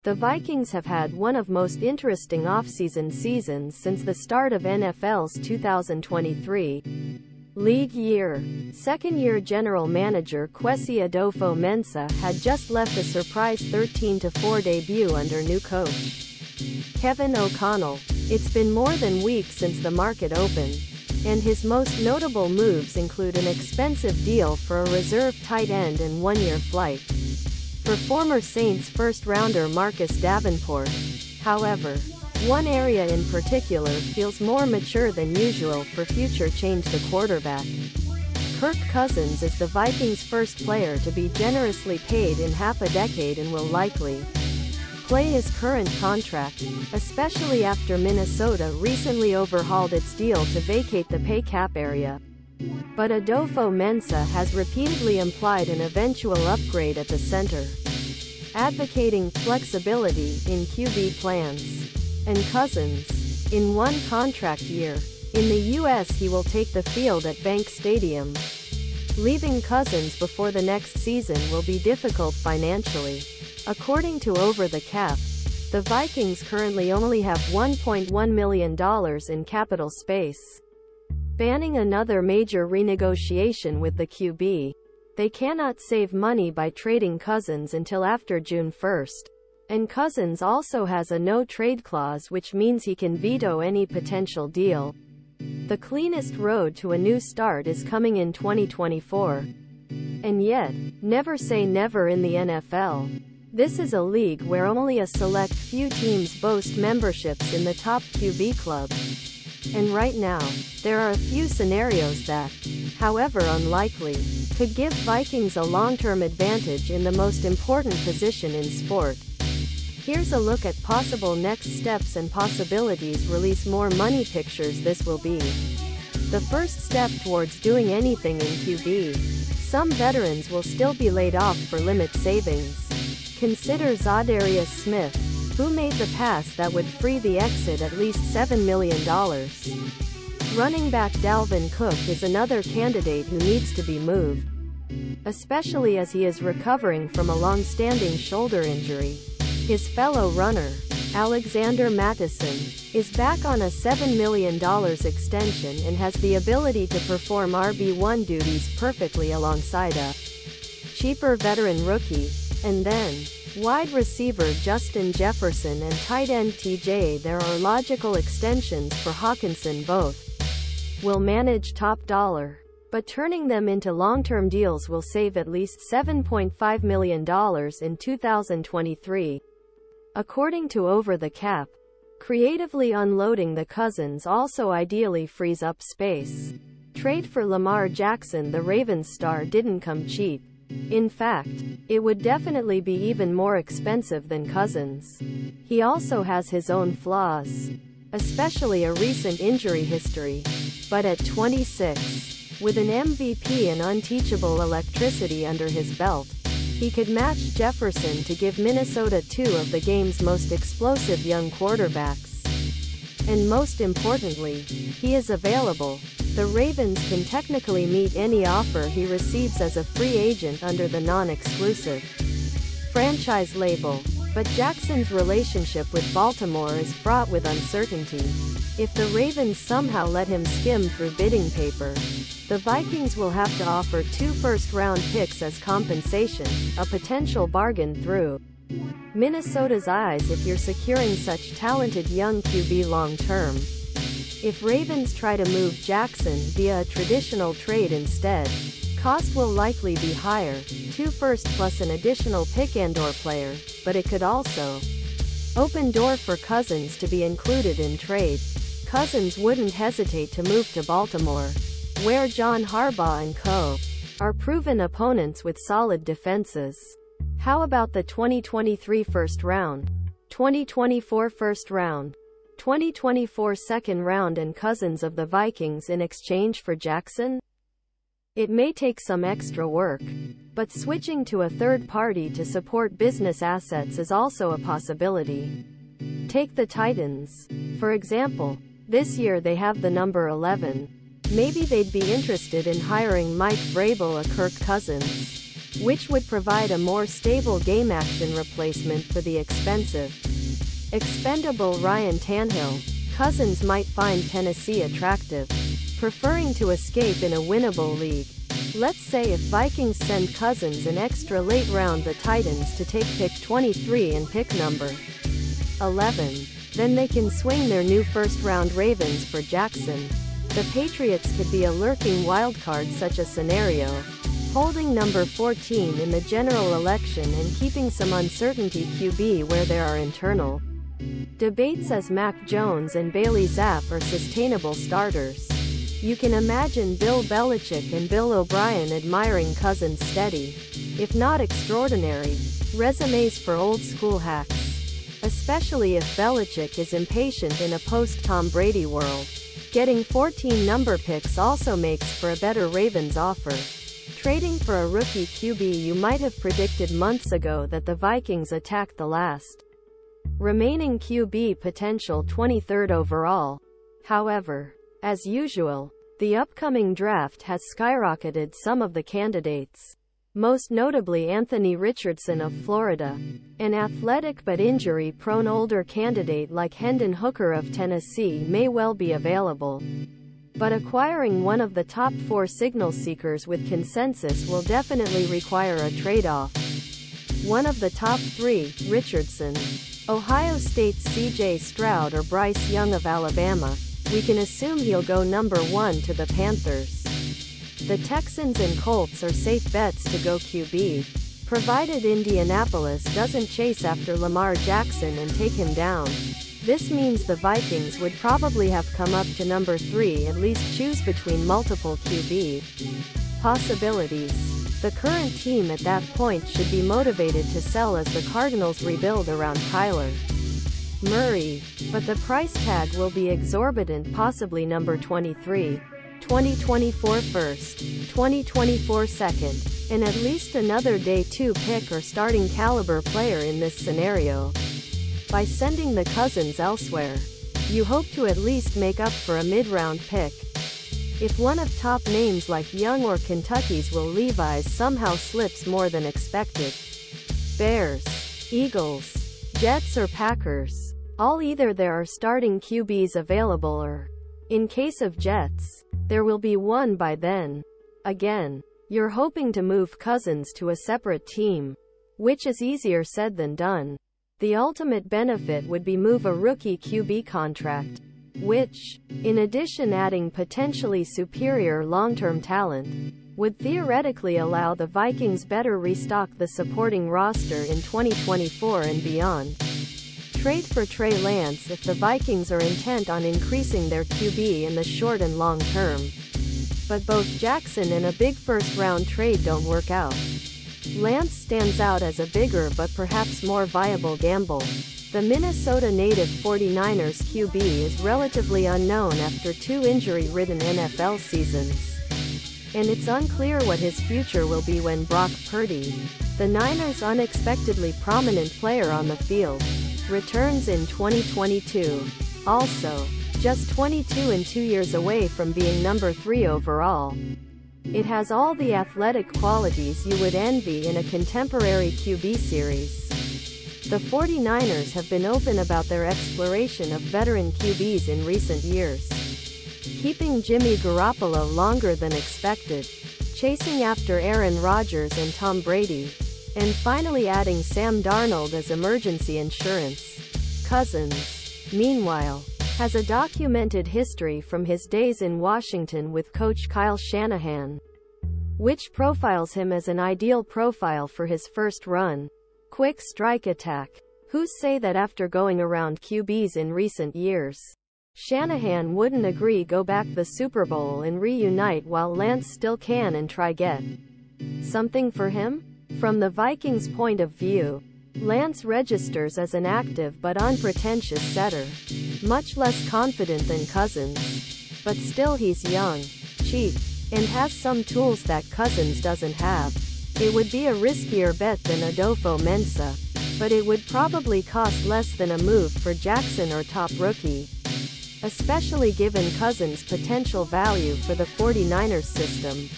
The Vikings have had one of most interesting offseason seasons since the start of NFL's 2023 league year. Second-year general manager Kwesi Adofo-Mensah had just left a surprise 13-4 debut under new coach Kevin O'Connell. It's been more than weeks since the market opened, and his most notable moves include an expensive deal for a reserve tight end and one-year flight for former Saints first-rounder Marcus Davenport. However, one area in particular feels more mature than usual for future change: the quarterback. Kirk Cousins is the Vikings' first player to be generously paid in half a decade and will likely play his current contract, especially after Minnesota recently overhauled its deal to vacate the pay cap area. But Adofo-Mensah has repeatedly implied an eventual upgrade at the center, advocating flexibility in QB plans. And Cousins, in one contract year in the U.S., he will take the field at Bank Stadium. Leaving Cousins before the next season will be difficult financially. According to Over the Cap, the Vikings currently only have $1.1 million in capital space. Banning another major renegotiation with the QB, they cannot save money by trading Cousins until after June 1st. And Cousins also has a no-trade clause, which means he can veto any potential deal. The cleanest road to a new start is coming in 2024. And yet, never say never in the NFL. This is a league where only a select few teams boast memberships in the top QB club. And right now, there are a few scenarios that, however unlikely, could give Vikings a long-term advantage in the most important position in sport. Here's a look at possible next steps and possibilities. Release more money pictures. This will be the first step towards doing anything in QB. Some veterans will still be laid off for limit savings. Consider Zadarius Smith, who made the pass that would free the exit at least $7 million. Running back Dalvin Cook is another candidate who needs to be moved, especially as he is recovering from a long-standing shoulder injury. His fellow runner, Alexander Mattison, is back on a $7 million extension and has the ability to perform RB1 duties perfectly alongside a cheaper veteran rookie. And then, wide receiver Justin Jefferson and tight end TJ. There are logical extensions for Hawkinson. Both will manage top dollar, but turning them into long-term deals will save at least $7.5 million in 2023. According to Over the Cap, creatively unloading the Cousins also ideally frees up space. Trade for Lamar Jackson. The Ravens star didn't come cheap. In fact, it would definitely be even more expensive than Cousins. He also has his own flaws, especially a recent injury history. But at 26, with an MVP and unteachable electricity under his belt, he could match Jefferson to give Minnesota two of the game's most explosive young quarterbacks. And most importantly, he is available. The Ravens can technically meet any offer he receives as a free agent under the non-exclusive franchise label. But Jackson's relationship with Baltimore is fraught with uncertainty. If the Ravens somehow let him skim through bidding paper, the Vikings will have to offer 2 first-round picks as compensation, a potential bargain through Minnesota's eyes if you're securing such talented young QB long-term. If Ravens try to move Jackson via a traditional trade instead, cost will likely be higher, 2 first plus an additional pick and/or player, but it could also open door for Cousins to be included in trade. Cousins wouldn't hesitate to move to Baltimore, where John Harbaugh and co. are proven opponents with solid defenses. How about the 2023 first round, 2024 first round, 2024 second round and Cousins of the Vikings in exchange for Jackson? It may take some extra work, but switching to a third party to support business assets is also a possibility. Take the Titans, for example. This year they have the number 11. Maybe they'd be interested in hiring Mike Vrabel or Kirk Cousins. which would provide a more stable game-action replacement for the expensive, expendable Ryan Tannehill. Cousins might find Tennessee attractive, preferring to escape in a winnable league. Let's say if Vikings send Cousins an extra late round, the Titans to take pick 23 and pick number 11. Then they can swing their new first-round Ravens for Jackson. The Patriots could be a lurking wildcard such a scenario, holding number 14 in the general election and keeping some uncertainty QB where there are internal debates as Mac Jones and Bailey Zappe are sustainable starters. You can imagine Bill Belichick and Bill O'Brien admiring Cousins' steady, if not extraordinary, resumes for old-school hacks. Especially if Belichick is impatient in a post-Tom Brady world. Getting 14 number picks also makes for a better Ravens offer. Trading for a rookie QB, you might have predicted months ago that the Vikings attacked the last remaining QB potential 23rd overall. However, as usual, the upcoming draft has skyrocketed some of the candidates. Most notably Anthony Richardson of Florida. An athletic but injury-prone older candidate like Hendon Hooker of Tennessee may well be available. But acquiring one of the top 4 signal seekers with consensus will definitely require a trade-off. One of the top 3, Richardson, Ohio State's C.J. Stroud or Bryce Young of Alabama, we can assume he'll go number 1 to the Panthers. The Texans and Colts are safe bets to go QB, provided Indianapolis doesn't chase after Lamar Jackson and take him down. This means the Vikings would probably have come up to number 3, at least choose between multiple QB possibilities. The current team at that point should be motivated to sell as the Cardinals rebuild around Kyler Murray, but the price tag will be exorbitant, possibly number 23, 2024 first, 2024 second, and at least another day 2 pick or starting caliber player in this scenario. By sending the Cousins elsewhere, you hope to at least make up for a mid-round pick. If one of top names like Young or Kentucky's Will Levis somehow slips more than expected, Bears, Eagles, Jets or Packers, all either there are starting QBs available or, in case of Jets, there will be one by then. Again, you're hoping to move Cousins to a separate team, which is easier said than done. The ultimate benefit would be move a rookie QB contract, which, in addition adding potentially superior long-term talent, would theoretically allow the Vikings better restock the supporting roster in 2024 and beyond. Trade for Trey Lance if the Vikings are intent on increasing their QB in the short and long term. But both Jackson and a big first-round trade don't work out. Lance stands out as a bigger but perhaps more viable gamble. The Minnesota native 49ers QB is relatively unknown after 2 injury-ridden NFL seasons, and it's unclear what his future will be when Brock Purdy, the Niners' unexpectedly prominent player on the field, returns in 2022. Also, just 22 and 2 years away from being number 3 overall. It has all the athletic qualities you would envy in a contemporary QB series. The 49ers have been open about their exploration of veteran QBs in recent years, keeping Jimmy Garoppolo longer than expected, chasing after Aaron Rodgers and Tom Brady, and finally adding Sam Darnold as emergency insurance. Cousins, meanwhile, has a documented history from his days in Washington with coach Kyle Shanahan, which profiles him as an ideal profile for his first run. Quick strike attack. Who's say that after going around QBs in recent years, Shanahan wouldn't agree go back the Super Bowl and reunite while Lance still can and try get something for him? From the Vikings' point of view, Lance registers as an active but unpretentious setter, much less confident than Cousins. But still he's young, cheap, and has some tools that Cousins doesn't have. It would be a riskier bet than Adolfo Mensa, but it would probably cost less than a move for Jackson or top rookie, especially given Cousins' potential value for the 49ers system.